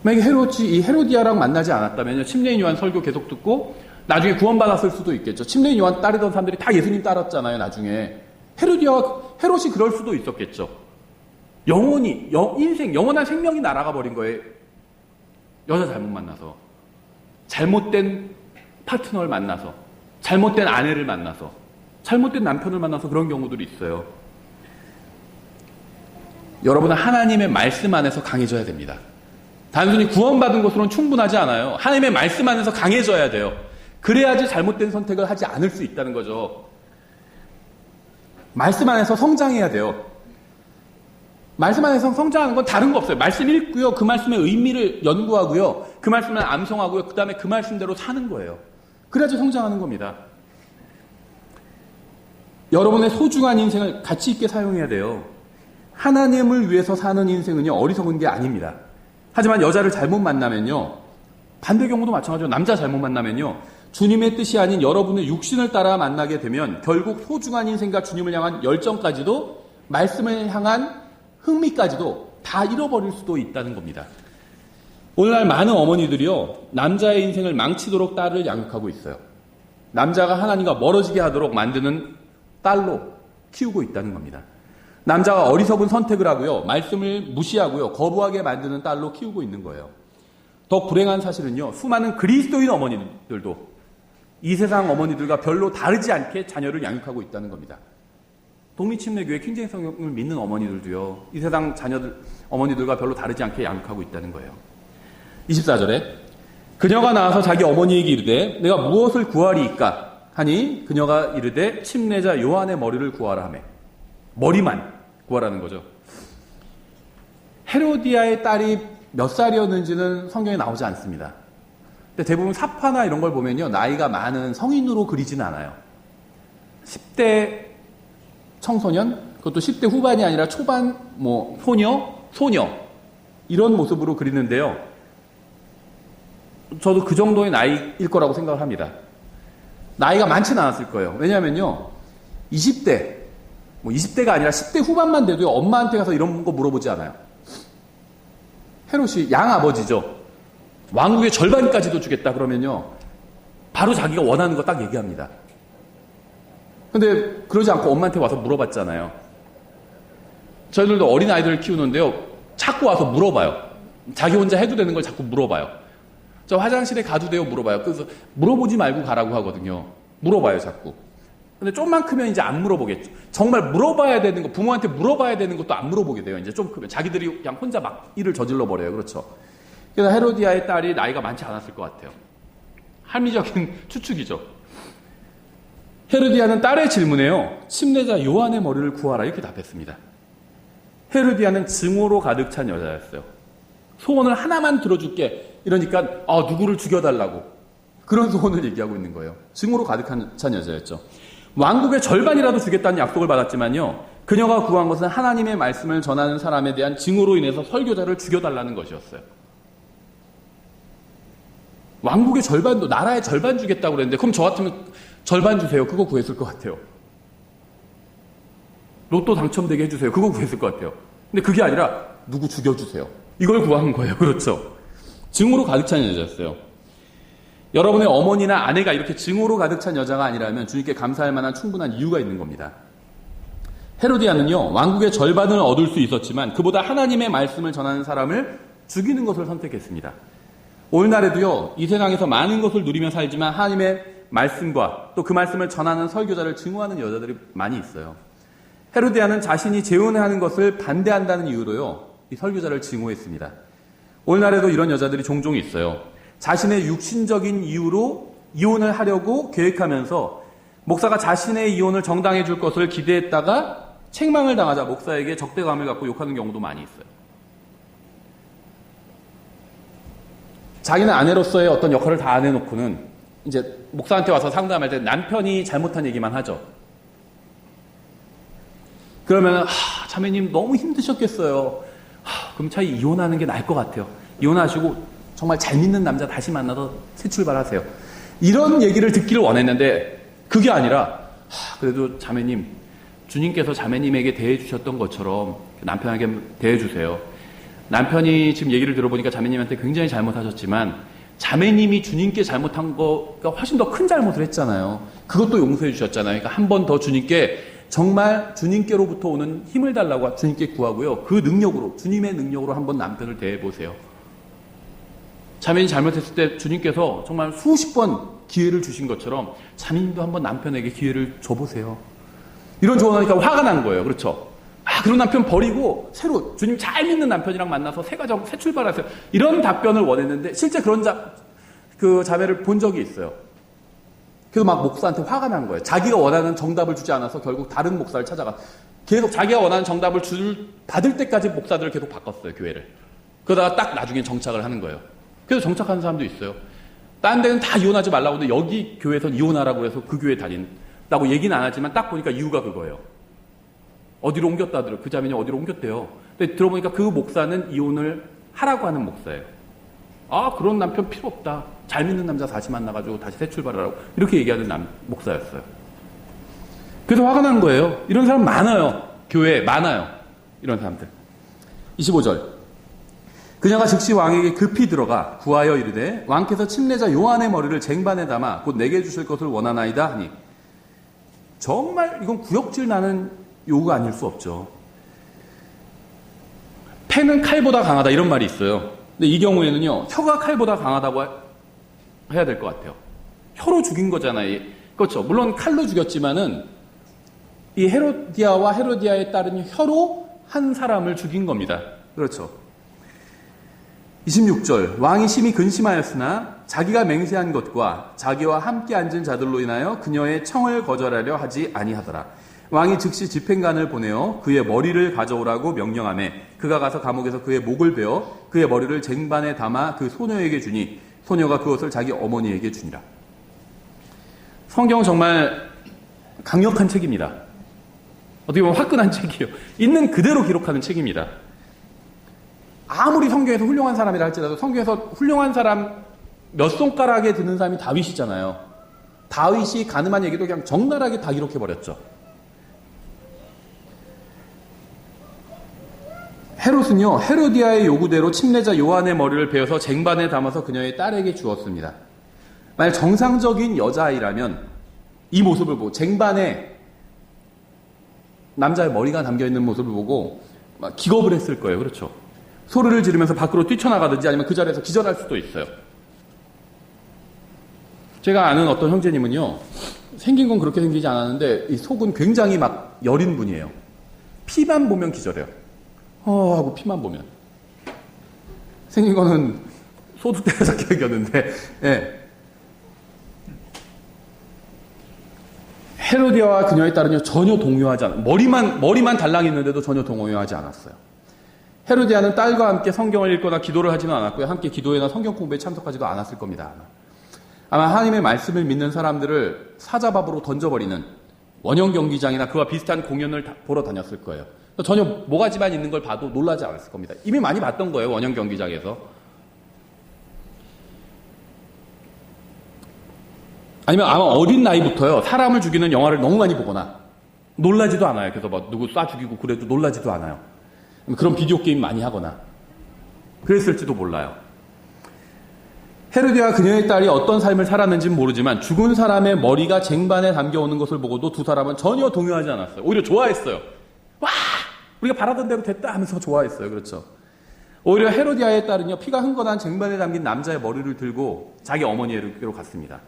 만약에 헤롯이 이 헤로디아랑 만나지 않았다면요, 침례인 요한 설교 계속 듣고 나중에 구원받았을 수도 있겠죠. 침례인 요한 따르던 사람들이 다 예수님 따랐잖아요, 나중에. 헤롯이 그럴 수도 있었겠죠. 영원한 생명이 날아가 버린 거예요. 여자 잘못 만나서. 잘못된 파트너를 만나서. 잘못된 아내를 만나서. 잘못된 남편을 만나서 그런 경우들이 있어요. 여러분은 하나님의 말씀 안에서 강해져야 됩니다. 단순히 구원받은 것으로는 충분하지 않아요. 하나님의 말씀 안에서 강해져야 돼요. 그래야지 잘못된 선택을 하지 않을 수 있다는 거죠. 말씀 안에서 성장해야 돼요. 말씀 안에서 성장하는 건 다른 거 없어요. 말씀 읽고요. 그 말씀의 의미를 연구하고요. 그 말씀을 암송하고요. 그 다음에 그 말씀대로 사는 거예요. 그래야지 성장하는 겁니다. 여러분의 소중한 인생을 가치 있게 사용해야 돼요. 하나님을 위해서 사는 인생은요, 어리석은 게 아닙니다. 하지만 여자를 잘못 만나면요, 반대 경우도 마찬가지로 남자 잘못 만나면요, 주님의 뜻이 아닌 여러분의 육신을 따라 만나게 되면 결국 소중한 인생과 주님을 향한 열정까지도, 말씀을 향한 흥미까지도 다 잃어버릴 수도 있다는 겁니다. 오늘날 많은 어머니들이요, 남자의 인생을 망치도록 딸을 양육하고 있어요. 남자가 하나님과 멀어지게 하도록 만드는 딸로 키우고 있다는 겁니다. 남자가 어리석은 선택을 하고요, 말씀을 무시하고요, 거부하게 만드는 딸로 키우고 있는 거예요. 더 불행한 사실은요, 수많은 그리스도인 어머니들도 이 세상 어머니들과 별로 다르지 않게 자녀를 양육하고 있다는 겁니다. 독립침례교회 킹제임스 성경을 믿는 어머니들도요, 이 세상 어머니들과 별로 다르지 않게 양육하고 있다는 거예요. 24절에 그녀가 나와서 자기 어머니에게 이르되 내가 무엇을 구하리이까 하니 그녀가 이르되 침례자 요한의 머리를 구하라 하매. 머리만 구하라는 거죠. 헤로디아의 딸이 몇 살이었는지는 성경에 나오지 않습니다. 근데 대부분 사파나 이런 걸 보면요, 나이가 많은 성인으로 그리지는 않아요. 10대 청소년, 그것도 10대 후반이 아니라 초반, 소녀 이런 모습으로 그리는데요. 저도 그 정도의 나이일 거라고 생각을 합니다. 나이가 많지는 않았을 거예요. 왜냐하면요, 20대가 아니라 10대 후반만 돼도요, 엄마한테 가서 이런 거 물어보지 않아요. 헤롯이 양아버지죠. 왕국의 절반까지도 주겠다 그러면요, 바로 자기가 원하는 거 딱 얘기합니다. 근데 그러지 않고 엄마한테 와서 물어봤잖아요. 저희들도 어린아이들을 키우는데요, 자꾸 와서 물어봐요. 자기 혼자 해도 되는 걸 자꾸 물어봐요. 저 화장실에 가도 돼요? 물어봐요. 그래서 물어보지 말고 가라고 하거든요. 물어봐요, 자꾸. 근데 좀만 크면 이제 안 물어보겠죠. 정말 물어봐야 되는 거, 부모한테 물어봐야 되는 것도 안 물어보게 돼요. 이제 좀 크면. 자기들이 그냥 혼자 막 일을 저질러 버려요. 그렇죠. 그래서 헤로디아의 딸이 나이가 많지 않았을 것 같아요. 합리적인 추측이죠. 헤로디아는 딸의 질문에요. 침례자 요한의 머리를 구하라 이렇게 답했습니다. 헤로디아는 증오로 가득 찬 여자였어요. 소원을 하나만 들어줄게. 이러니까 누구를 죽여달라고. 그런 소원을 얘기하고 있는 거예요. 증오로 가득 찬 여자였죠. 왕국의 절반이라도 주겠다는 약속을 받았지만요. 그녀가 구한 것은 하나님의 말씀을 전하는 사람에 대한 증오로 인해서 설교자를 죽여달라는 것이었어요. 왕국의 절반도 나라의 절반 주겠다고 그랬는데 그럼 저 같으면 절반 주세요. 그거 구했을 것 같아요. 로또 당첨되게 해주세요. 그거 구했을 것 같아요. 근데 그게 아니라 누구 죽여주세요. 이걸 구한 거예요. 그렇죠. 증오로 가득 찬 여자였어요. 여러분의 어머니나 아내가 이렇게 증오로 가득 찬 여자가 아니라면 주님께 감사할 만한 충분한 이유가 있는 겁니다. 헤로디아는요. 왕국의 절반을 얻을 수 있었지만 그보다 하나님의 말씀을 전하는 사람을 죽이는 것을 선택했습니다. 오늘날에도요. 이 세상에서 많은 것을 누리며 살지만 하나님의 말씀과 또 그 말씀을 전하는 설교자를 증오하는 여자들이 많이 있어요. 헤로디아는 자신이 재혼하는 것을 반대한다는 이유로요. 이 설교자를 증오했습니다. 오늘날에도 이런 여자들이 종종 있어요. 자신의 육신적인 이유로 이혼을 하려고 계획하면서 목사가 자신의 이혼을 정당해 줄 것을 기대했다가 책망을 당하자 목사에게 적대감을 갖고 욕하는 경우도 많이 있어요. 자기는 아내로서의 어떤 역할을 다 안 해놓고는 이제 목사한테 와서 상담할 때 남편이 잘못한 얘기만 하죠. 그러면 자매님 너무 힘드셨겠어요. 그럼 차라리 이혼하는 게 나을 것 같아요. 이혼하시고 정말 잘 믿는 남자 다시 만나서 새 출발하세요. 이런 얘기를 듣기를 원했는데 그게 아니라 그래도 자매님 주님께서 자매님에게 대해주셨던 것처럼 남편에게 대해주세요. 남편이 지금 얘기를 들어보니까 자매님한테 굉장히 잘못하셨지만 자매님이 주님께 잘못한 거가 훨씬 더 큰 잘못을 했잖아요. 그것도 용서해 주셨잖아요. 그러니까 한 번 더 주님께 정말 주님께로부터 오는 힘을 달라고 주님께 구하고요. 그 능력으로 주님의 능력으로 한번 남편을 대해보세요. 자매님이 잘못했을 때 주님께서 정말 수십 번 기회를 주신 것처럼 자매님도 한번 남편에게 기회를 줘보세요. 이런 조언하니까 화가 난 거예요. 그렇죠? 그런 남편 버리고 새로 주님 잘 믿는 남편이랑 만나서 새 가정 새 출발하세요. 이런 답변을 원했는데 실제 그런 자매를 본 적이 있어요. 그래서 막 목사한테 화가 난 거예요. 자기가 원하는 정답을 주지 않아서 결국 다른 목사를 찾아가 계속 자기가 원하는 정답을 받을 때까지 목사들을 계속 바꿨어요. 교회를. 그러다가 딱 나중에 정착을 하는 거예요. 그래서 정착하는 사람도 있어요. 딴 데는 다 이혼하지 말라고 하는데 여기 교회에선 이혼하라고 해서 그 교회에 다닌다고 얘기는 안 하지만 딱 보니까 이유가 그거예요. 어디로 옮겼다더라. 그 자매님 어디로 옮겼대요. 근데 들어보니까 그 목사는 이혼을 하라고 하는 목사예요. 그런 남편 필요 없다. 잘 믿는 남자 다시 만나가지고 다시 새 출발하라고 이렇게 얘기하는 목사였어요. 그래서 화가 난 거예요. 이런 사람 많아요. 교회에 많아요. 이런 사람들. 25절. 그녀가 즉시 왕에게 급히 들어가 구하여 이르되 왕께서 침례자 요한의 머리를 쟁반에 담아 곧 내게 주실 것을 원하나이다 하니 정말 이건 구역질 나는 요구가 아닐 수 없죠. 패는 칼보다 강하다 이런 말이 있어요. 근데 이 경우에는요. 혀가 칼보다 강하다고 해야 될 것 같아요. 혀로 죽인 거잖아요. 그렇죠. 물론 칼로 죽였지만은 이 헤로디아와 헤로디아의 딸은 혀로 한 사람을 죽인 겁니다. 그렇죠. 26절 왕이 심히 근심하였으나 자기가 맹세한 것과 자기와 함께 앉은 자들로 인하여 그녀의 청을 거절하려 하지 아니하더라. 왕이 즉시 집행관을 보내어 그의 머리를 가져오라고 명령하매 그가 가서 감옥에서 그의 목을 베어 그의 머리를 쟁반에 담아 그 소녀에게 주니 소녀가 그것을 자기 어머니에게 주니라. 성경은 정말 강력한 책입니다. 어떻게 보면 화끈한 책이에요. 있는 그대로 기록하는 책입니다. 아무리 성경에서 훌륭한 사람이라 할지라도 성경에서 훌륭한 사람 몇 손가락에 드는 사람이 다윗이잖아요. 다윗이 가늠한 얘기도 그냥 적나라하게 다 기록해버렸죠. 헤롯은요, 헤로디아의 요구대로 침례자 요한의 머리를 베어서 쟁반에 담아서 그녀의 딸에게 주었습니다. 만약 정상적인 여자아이라면 이 모습을 보고 쟁반에 남자의 머리가 담겨있는 모습을 보고 막 기겁을 했을 거예요. 그렇죠? 소리를 지르면서 밖으로 뛰쳐나가든지 아니면 그 자리에서 기절할 수도 있어요. 제가 아는 어떤 형제님은요, 생긴 건 그렇게 생기지 않았는데 이 속은 굉장히 막 여린 분이에요. 피만 보면 기절해요. 하고 피만 보면. 생긴 거는 소두대가 작게 생겼는데, 예. 헤로디아와 그녀에 따르니 전혀 동요하지 않았어요. 머리만 달랑있는데도 전혀 동요하지 않았어요. 헤로디아는 딸과 함께 성경을 읽거나 기도를 하지는 않았고요. 함께 기도회나 성경 공부에 참석하지도 않았을 겁니다. 아마 하나님의 말씀을 믿는 사람들을 사자밥으로 던져버리는 원형 경기장이나 그와 비슷한 공연을 보러 다녔을 거예요. 전혀 모가지만 있는 걸 봐도 놀라지 않았을 겁니다. 이미 많이 봤던 거예요. 원형 경기장에서. 아니면 아마 어린 나이부터요. 사람을 죽이는 영화를 너무 많이 보거나 놀라지도 않아요. 그래서 막 누구 쏴 죽이고 그래도 놀라지도 않아요. 그런 비디오 게임 많이 하거나 그랬을지도 몰라요. 헤로디아와 그녀의 딸이 어떤 삶을 살았는지는 모르지만 죽은 사람의 머리가 쟁반에 담겨오는 것을 보고도 두 사람은 전혀 동요하지 않았어요. 오히려 좋아했어요. 와! 우리가 바라던 대로 됐다 하면서 좋아했어요. 그렇죠. 오히려 헤로디아의 딸은요, 피가 흥건한 쟁반에 담긴 남자의 머리를 들고 자기 어머니에게로 갔습니다.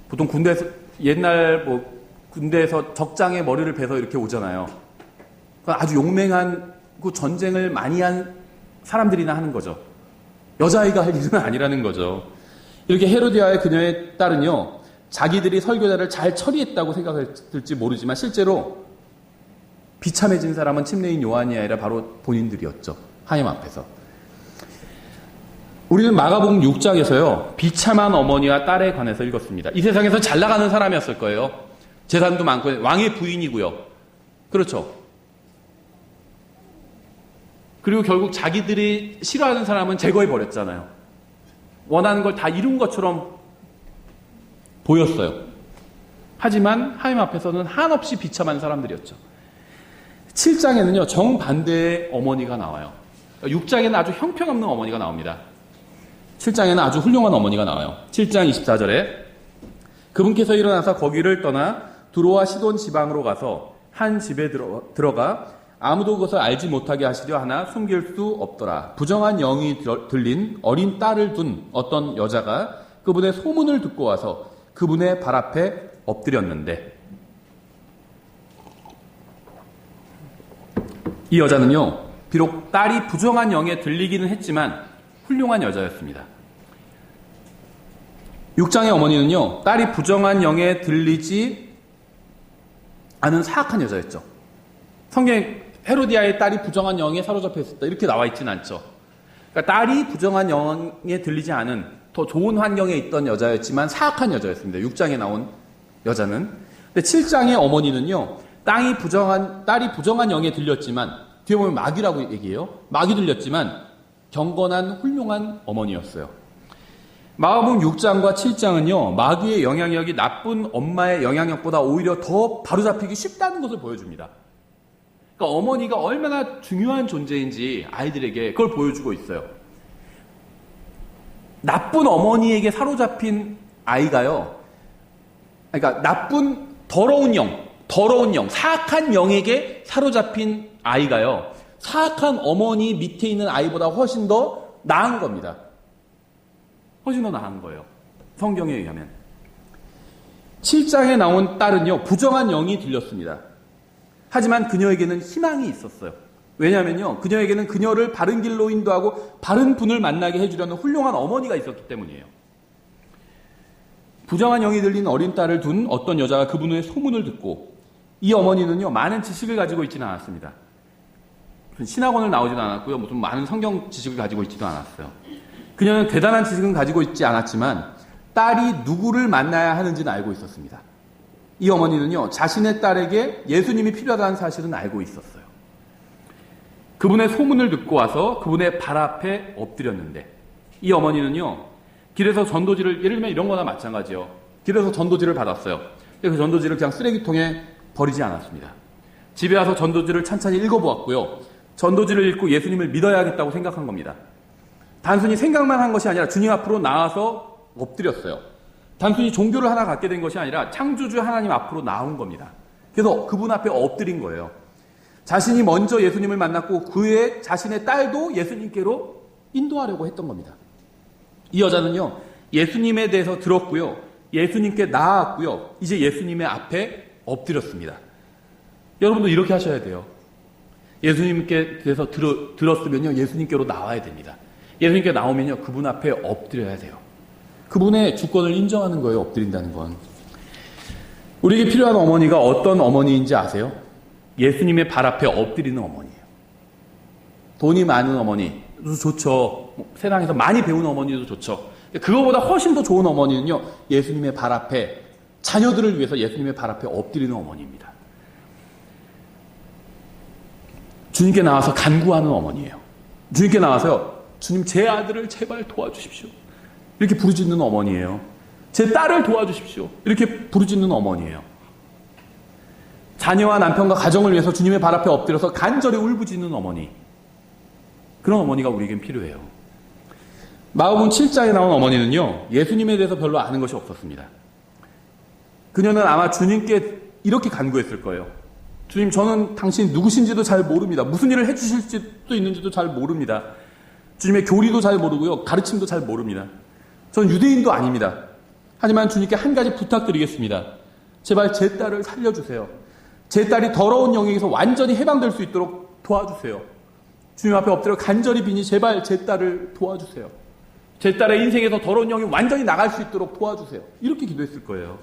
보통 군대에서, 옛날 군대에서 적장의 머리를 베서 이렇게 오잖아요. 아주 용맹한 전쟁을 많이 한 사람들이나 하는 거죠. 여자아이가 할 일은 아니라는 거죠. 이렇게 헤로디아의 그녀의 딸은요, 자기들이 설교자를 잘 처리했다고 생각할지 모르지만 실제로 비참해진 사람은 침례인 요한이 아니라 바로 본인들이었죠. 하나님 앞에서. 우리는 마가복음 6장에서요, 비참한 어머니와 딸에 관해서 읽었습니다. 이 세상에서 잘 나가는 사람이었을 거예요. 재산도 많고 왕의 부인이고요. 그렇죠. 그리고 결국 자기들이 싫어하는 사람은 제거해버렸잖아요. 원하는 걸 다 이룬 것처럼 보였어요. 하지만 하나님 앞에서는 한없이 비참한 사람들이었죠. 7장에는요, 정반대의 어머니가 나와요. 6장에는 아주 형편없는 어머니가 나옵니다. 7장에는 아주 훌륭한 어머니가 나와요. 7장 24절에 그분께서 일어나서 거기를 떠나 두로와 시돈 지방으로 가서 한 집에 들어가 아무도 그것을 알지 못하게 하시려 하나 숨길 수 없더라. 부정한 영이 들린 어린 딸을 둔 어떤 여자가 그분의 소문을 듣고 와서 그분의 발 앞에 엎드렸는데, 이 여자는요, 비록 딸이 부정한 영에 들리기는 했지만 훌륭한 여자였습니다. 6장의 어머니는요, 딸이 부정한 영에 들리지 않은 사악한 여자였죠. 성경에 헤로디아의 딸이 부정한 영에 사로잡혀 있었다 이렇게 나와 있지는 않죠. 그러니까 딸이 부정한 영에 들리지 않은 더 좋은 환경에 있던 여자였지만 사악한 여자였습니다. 6장에 나온 여자는. 근데 7장의 어머니는요, 딸이 부정한 영에 들렸지만, 뒤에 보면 마귀라고 얘기해요. 마귀 들렸지만 경건한 훌륭한 어머니였어요. 마가복음 6장과 7장은요, 마귀의 영향력이 나쁜 엄마의 영향력보다 오히려 더 바로잡히기 쉽다는 것을 보여줍니다. 그러니까 어머니가 얼마나 중요한 존재인지 아이들에게 그걸 보여주고 있어요. 나쁜 어머니에게 사로잡힌 아이가요, 그러니까 나쁜 더러운 영, 사악한 영에게 사로잡힌 아이가요, 사악한 어머니 밑에 있는 아이보다 훨씬 더 나은 겁니다. 훨씬 더 나은 거예요. 성경에 의하면. 7장에 나온 딸은요, 부정한 영이 들렸습니다. 하지만 그녀에게는 희망이 있었어요. 왜냐하면요, 그녀에게는 그녀를 바른 길로 인도하고 바른 분을 만나게 해주려는 훌륭한 어머니가 있었기 때문이에요. 부정한 영이 들린 어린 딸을 둔 어떤 여자가 그분의 소문을 듣고, 이 어머니는요, 많은 지식을 가지고 있지는 않았습니다. 신학원을 나오지도 않았고요, 무슨 많은 성경 지식을 가지고 있지도 않았어요. 그녀는 대단한 지식은 가지고 있지 않았지만 딸이 누구를 만나야 하는지는 알고 있었습니다. 이 어머니는요, 자신의 딸에게 예수님이 필요하다는 사실은 알고 있었어요. 그분의 소문을 듣고 와서 그분의 발 앞에 엎드렸는데, 이 어머니는요, 길에서 전도지를, 예를 들면 이런 거나 마찬가지요. 길에서 전도지를 받았어요. 그 전도지를 그냥 쓰레기통에 버리지 않았습니다. 집에 와서 전도지를 찬찬히 읽어보았고요. 전도지를 읽고 예수님을 믿어야겠다고 생각한 겁니다. 단순히 생각만 한 것이 아니라 주님 앞으로 나와서 엎드렸어요. 단순히 종교를 하나 갖게 된 것이 아니라 창조주 하나님 앞으로 나온 겁니다. 그래서 그분 앞에 엎드린 거예요. 자신이 먼저 예수님을 만났고 그의 자신의 딸도 예수님께로 인도하려고 했던 겁니다. 이 여자는요, 예수님에 대해서 들었고요, 예수님께 나아왔고요, 이제 예수님의 앞에 엎드렸습니다. 여러분도 이렇게 하셔야 돼요. 예수님께 대해서 들었으면요, 예수님께로 나와야 됩니다. 예수님께 나오면요, 그분 앞에 엎드려야 돼요. 그분의 주권을 인정하는 거예요, 엎드린다는 건. 우리에게 필요한 어머니가 어떤 어머니인지 아세요? 예수님의 발 앞에 엎드리는 어머니예요. 돈이 많은 어머니도 좋죠. 세상에서 많이 배운 어머니도 좋죠. 그거보다 훨씬 더 좋은 어머니는요, 예수님의 발 앞에, 자녀들을 위해서 예수님의 발 앞에 엎드리는 어머니입니다. 주님께 나와서 간구하는 어머니예요. 주님께 나와서요, 주님 제 아들을 제발 도와주십시오. 이렇게 부르짖는 어머니예요. 제 딸을 도와주십시오. 이렇게 부르짖는 어머니예요. 자녀와 남편과 가정을 위해서 주님의 발 앞에 엎드려서 간절히 울부짖는 어머니. 그런 어머니가 우리에겐 필요해요. 마가복음 7장에 나온 어머니는요, 예수님에 대해서 별로 아는 것이 없었습니다. 그녀는 아마 주님께 이렇게 간구했을 거예요. 주님, 저는 당신 누구신지도 잘 모릅니다. 무슨 일을 해주실 수도 있는지도 잘 모릅니다. 주님의 교리도 잘 모르고요, 가르침도 잘 모릅니다. 저는 유대인도 아닙니다. 하지만 주님께 한 가지 부탁드리겠습니다. 제발 제 딸을 살려주세요. 제 딸이 더러운 영역에서 완전히 해방될 수 있도록 도와주세요. 주님 앞에 엎드려 간절히 비니 제발 제 딸을 도와주세요. 제 딸의 인생에서 더러운 영이 완전히 나갈 수 있도록 도와주세요. 이렇게 기도했을 거예요.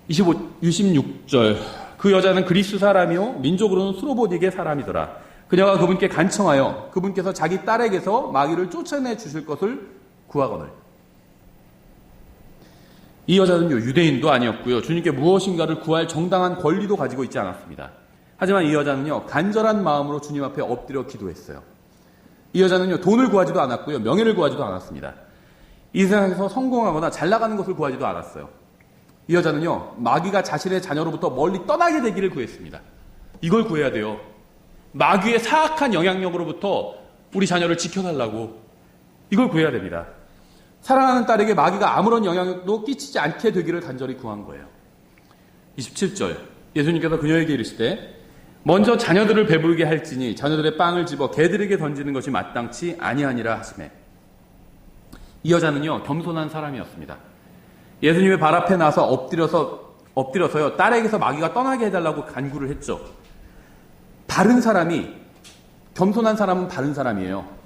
26절. 그 여자는 그리스 사람이요 민족으로는 수로보니게 사람이더라. 그녀가 그분께 간청하여 그분께서 자기 딸에게서 마귀를 쫓아내 주실 것을 구하거늘. 이 여자는요, 유대인도 아니었고요, 주님께 무엇인가를 구할 정당한 권리도 가지고 있지 않았습니다. 하지만 이 여자는요, 간절한 마음으로 주님 앞에 엎드려 기도했어요. 이 여자는요, 돈을 구하지도 않았고요, 명예를 구하지도 않았습니다. 이 세상에서 성공하거나 잘 나가는 것을 구하지도 않았어요. 이 여자는요, 마귀가 자신의 자녀로부터 멀리 떠나게 되기를 구했습니다. 이걸 구해야 돼요. 마귀의 사악한 영향력으로부터 우리 자녀를 지켜달라고. 이걸 구해야 됩니다. 사랑하는 딸에게 마귀가 아무런 영향력도 끼치지 않게 되기를 간절히 구한 거예요. 27절. 예수님께서 그녀에게 이르시되 먼저 자녀들을 배부르게 할지니 자녀들의 빵을 집어 개들에게 던지는 것이 마땅치 아니하니라 하시매. 이 여자는요, 겸손한 사람이었습니다. 예수님의 발 앞에 나서 엎드려서요, 딸에게서 마귀가 떠나게 해달라고 간구를 했죠. 바른 사람이, 겸손한 사람은 바른 사람이에요.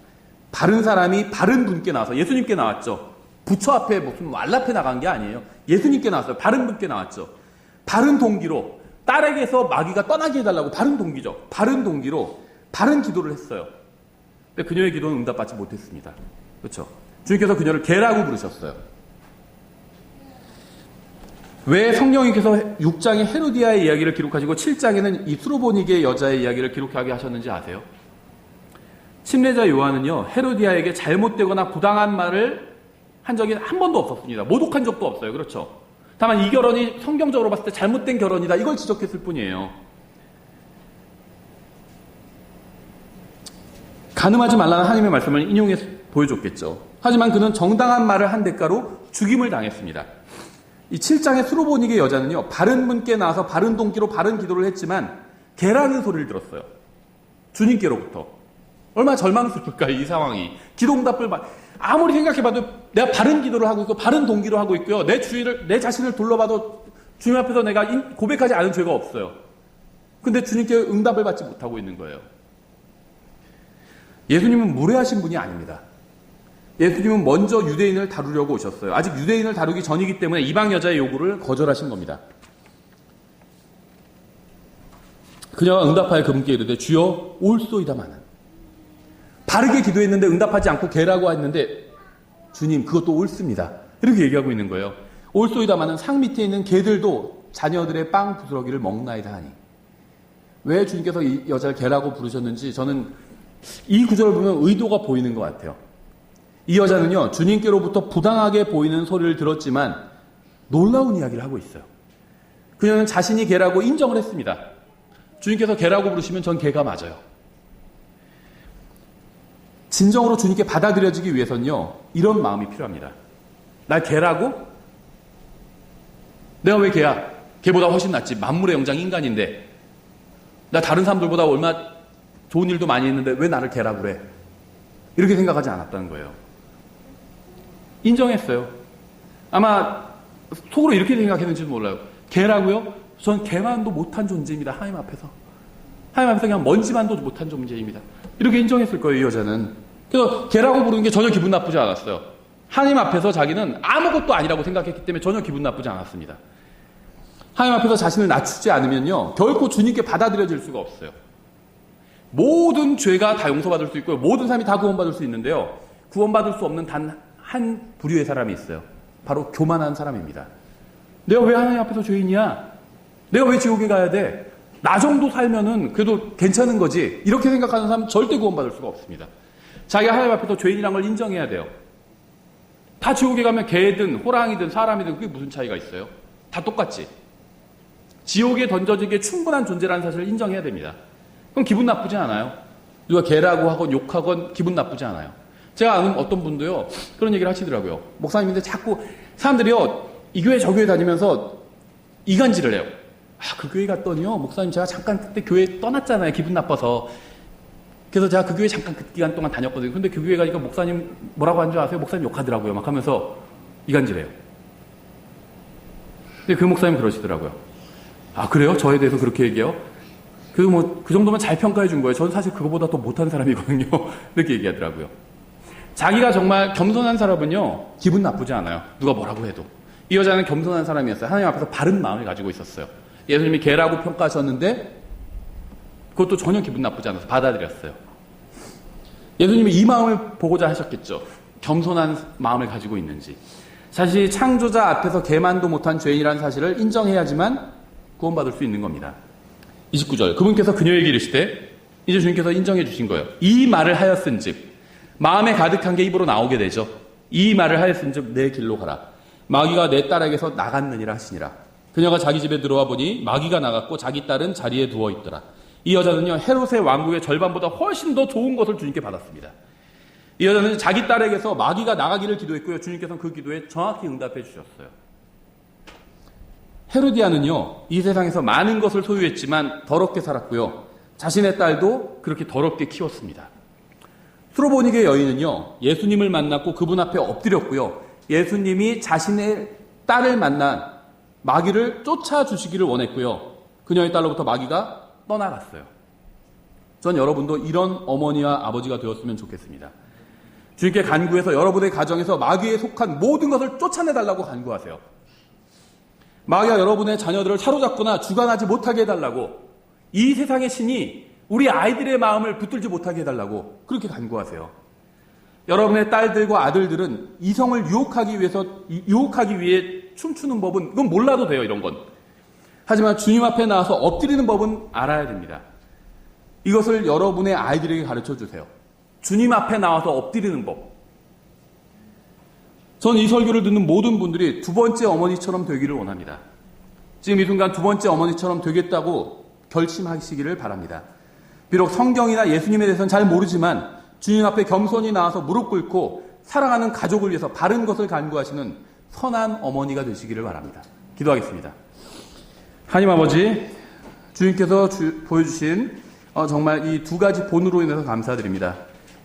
바른 사람이 바른 분께 나와서, 예수님께 나왔죠. 부처 앞에 무슨 말 앞에 나간 게 아니에요. 예수님께 나왔어요. 바른 분께 나왔죠. 바른 동기로 딸에게서 마귀가 떠나게 해달라고, 바른 동기죠. 바른 동기로 바른 기도를 했어요. 근데 그녀의 기도는 응답받지 못했습니다. 그렇죠? 주님께서 그녀를 개라고 부르셨어요. 왜 성령님께서 6장에 헤로디아의 이야기를 기록하시고 7장에는 이 수로보니게 여자의 이야기를 기록하게 하셨는지 아세요? 침례자 요한은요, 헤로디아에게 잘못되거나 부당한 말을 한 적이 한 번도 없었습니다. 모독한 적도 없어요. 그렇죠? 다만 이 결혼이 성경적으로 봤을 때 잘못된 결혼이다, 이걸 지적했을 뿐이에요. 간음하지 말라는 하나님의 말씀을 인용해서 보여줬겠죠. 하지만 그는 정당한 말을 한 대가로 죽임을 당했습니다. 이 7장의 수로보니게 여자는요, 바른 분께 나와서 바른 동기로 바른 기도를 했지만 개라는 소리를 들었어요. 주님께로부터. 얼마나 절망스러울까요, 이 상황이. 기도응답을 아무리 생각해봐도 내가 바른 기도를 하고 있고 바른 동기로 하고 있고요, 내 자신을 둘러봐도 주님 앞에서 내가 고백하지 않은 죄가 없어요. 근데 주님께 응답을 받지 못하고 있는 거예요. 예수님은 무례하신 분이 아닙니다. 예수님은 먼저 유대인을 다루려고 오셨어요. 아직 유대인을 다루기 전이기 때문에 이방 여자의 요구를 거절하신 겁니다. 그녀가 응답하여 그분께 이르되 주여 올소이다마는. 바르게 기도했는데 응답하지 않고 개라고 했는데 주님 그것도 옳습니다. 이렇게 얘기하고 있는 거예요. 올소이다마는 상 밑에 있는 개들도 자녀들의 빵 부스러기를 먹나이다 하니. 왜 주님께서 이 여자를 개라고 부르셨는지 저는 이 구절을 보면 의도가 보이는 것 같아요. 이 여자는요, 주님께로부터 부당하게 보이는 소리를 들었지만 놀라운 이야기를 하고 있어요. 그녀는 자신이 개라고 인정을 했습니다. 주님께서 개라고 부르시면 전 개가 맞아요. 진정으로 주님께 받아들여지기 위해서는요, 이런 마음이 필요합니다. 날 개라고? 내가 왜 개야? 개보다 훨씬 낫지. 만물의 영장 인간인데. 나 다른 사람들보다 얼마나 좋은 일도 많이 했는데 왜 나를 개라고 그래? 이렇게 생각하지 않았다는 거예요. 인정했어요. 아마 속으로 이렇게 생각했는지도 몰라요. 개라고요? 전 개만도 못한 존재입니다. 하나님 앞에서. 하나님 앞에서 그냥 먼지만도 못한 존재입니다. 이렇게 인정했을 거예요, 이 여자는. 그래서 개라고 부르는 게 전혀 기분 나쁘지 않았어요. 하나님 앞에서 자기는 아무것도 아니라고 생각했기 때문에 전혀 기분 나쁘지 않았습니다. 하나님 앞에서 자신을 낮추지 않으면요, 결코 주님께 받아들여질 수가 없어요. 모든 죄가 다 용서받을 수 있고요, 모든 사람이 다 구원받을 수 있는데요, 구원받을 수 없는 단 한 부류의 사람이 있어요. 바로 교만한 사람입니다. 내가 왜 하나님 앞에서 죄인이야? 내가 왜 지옥에 가야 돼? 나 정도 살면은 그래도 괜찮은 거지. 이렇게 생각하는 사람은 절대 구원받을 수가 없습니다. 자기가 하나님 앞에서 죄인이란 걸 인정해야 돼요. 다 지옥에 가면 개든 호랑이든 사람이든 그게 무슨 차이가 있어요? 다 똑같지. 지옥에 던져지기에 충분한 존재라는 사실을 인정해야 됩니다. 그럼 기분 나쁘지 않아요. 누가 개라고 하건 욕하건 기분 나쁘지 않아요. 제가 아는 어떤 분도요, 그런 얘기를 하시더라고요. 목사님인데 자꾸 사람들이요, 이 교회 저 교회 다니면서 이간질을 해요. 그 교회 갔더니요, 목사님 제가 잠깐 그때 교회 떠났잖아요. 기분 나빠서. 그래서 제가 그 교회 잠깐 그 기간 동안 다녔거든요. 근데 그 교회 가니까 목사님 뭐라고 한 줄 아세요? 목사님 욕하더라고요. 막 하면서 이간질해요. 근데 그 목사님 그러시더라고요. 그래요? 저에 대해서 그렇게 얘기해요? 그 정도면 잘 평가해 준 거예요. 저는 사실 그거보다 더 못한 사람이거든요. 이렇게 얘기하더라고요. 자기가 정말 겸손한 사람은요, 기분 나쁘지 않아요. 누가 뭐라고 해도. 이 여자는 겸손한 사람이었어요. 하나님 앞에서 바른 마음을 가지고 있었어요. 예수님이 개라고 평가하셨는데 그것도 전혀 기분 나쁘지 않아서 받아들였어요. 예수님이 이 마음을 보고자 하셨겠죠. 겸손한 마음을 가지고 있는지. 사실 창조자 앞에서 개만도 못한 죄인이라는 사실을 인정해야지만 구원받을 수 있는 겁니다. 29절, 그분께서 그녀에게 이르시되, 이제 주님께서 인정해 주신 거예요. 이 말을 하였은즉, 마음에 가득한 게 입으로 나오게 되죠. 이 말을 하였은즉 내 길로 가라. 마귀가 내 딸에게서 나갔느니라 하시니라. 그녀가 자기 집에 들어와 보니 마귀가 나갔고 자기 딸은 자리에 누워 있더라. 이 여자는요, 헤롯의 왕국의 절반보다 훨씬 더 좋은 것을 주님께 받았습니다. 이 여자는 자기 딸에게서 마귀가 나가기를 기도했고요, 주님께서는 그 기도에 정확히 응답해 주셨어요. 헤로디아는요, 이 세상에서 많은 것을 소유했지만 더럽게 살았고요, 자신의 딸도 그렇게 더럽게 키웠습니다. 스로보니게 여인은요, 예수님을 만났고 그분 앞에 엎드렸고요, 예수님이 자신의 딸을 만난 마귀를 쫓아주시기를 원했고요, 그녀의 딸로부터 마귀가 떠나갔어요. 전 여러분도 이런 어머니와 아버지가 되었으면 좋겠습니다. 주님께 간구해서 여러분의 가정에서 마귀에 속한 모든 것을 쫓아내달라고 간구하세요. 마귀가 여러분의 자녀들을 사로잡거나 주관하지 못하게 해달라고, 이 세상의 신이 우리 아이들의 마음을 붙들지 못하게 해달라고 그렇게 간구하세요. 여러분의 딸들과 아들들은 이성을 유혹하기 위해 춤추는 법은, 그건 몰라도 돼요, 이런 건. 하지만 주님 앞에 나와서 엎드리는 법은 알아야 됩니다. 이것을 여러분의 아이들에게 가르쳐 주세요. 주님 앞에 나와서 엎드리는 법. 전 이 설교를 듣는 모든 분들이 두 번째 어머니처럼 되기를 원합니다. 지금 이 순간 두 번째 어머니처럼 되겠다고 결심하시기를 바랍니다. 비록 성경이나 예수님에 대해서는 잘 모르지만 주님 앞에 겸손히 나와서 무릎 꿇고 사랑하는 가족을 위해서 바른 것을 간구하시는 선한 어머니가 되시기를 바랍니다. 기도하겠습니다. 하나님 아버지, 주님께서 보여주신 정말 이 두 가지 본으로 인해서 감사드립니다.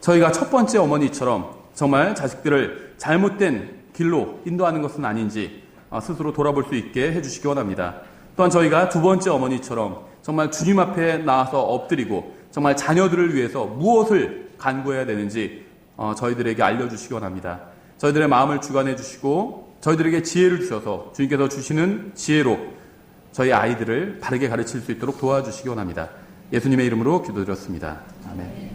저희가 첫 번째 어머니처럼 정말 자식들을 잘못된 길로 인도하는 것은 아닌지 스스로 돌아볼 수 있게 해주시기 원합니다. 또한 저희가 두 번째 어머니처럼 정말 주님 앞에 나와서 엎드리고 정말 자녀들을 위해서 무엇을 간구해야 되는지 저희들에게 알려주시기 원합니다. 저희들의 마음을 주관해 주시고 저희들에게 지혜를 주셔서 주님께서 주시는 지혜로 저희 아이들을 바르게 가르칠 수 있도록 도와주시기 원합니다. 예수님의 이름으로 기도드렸습니다. 아멘.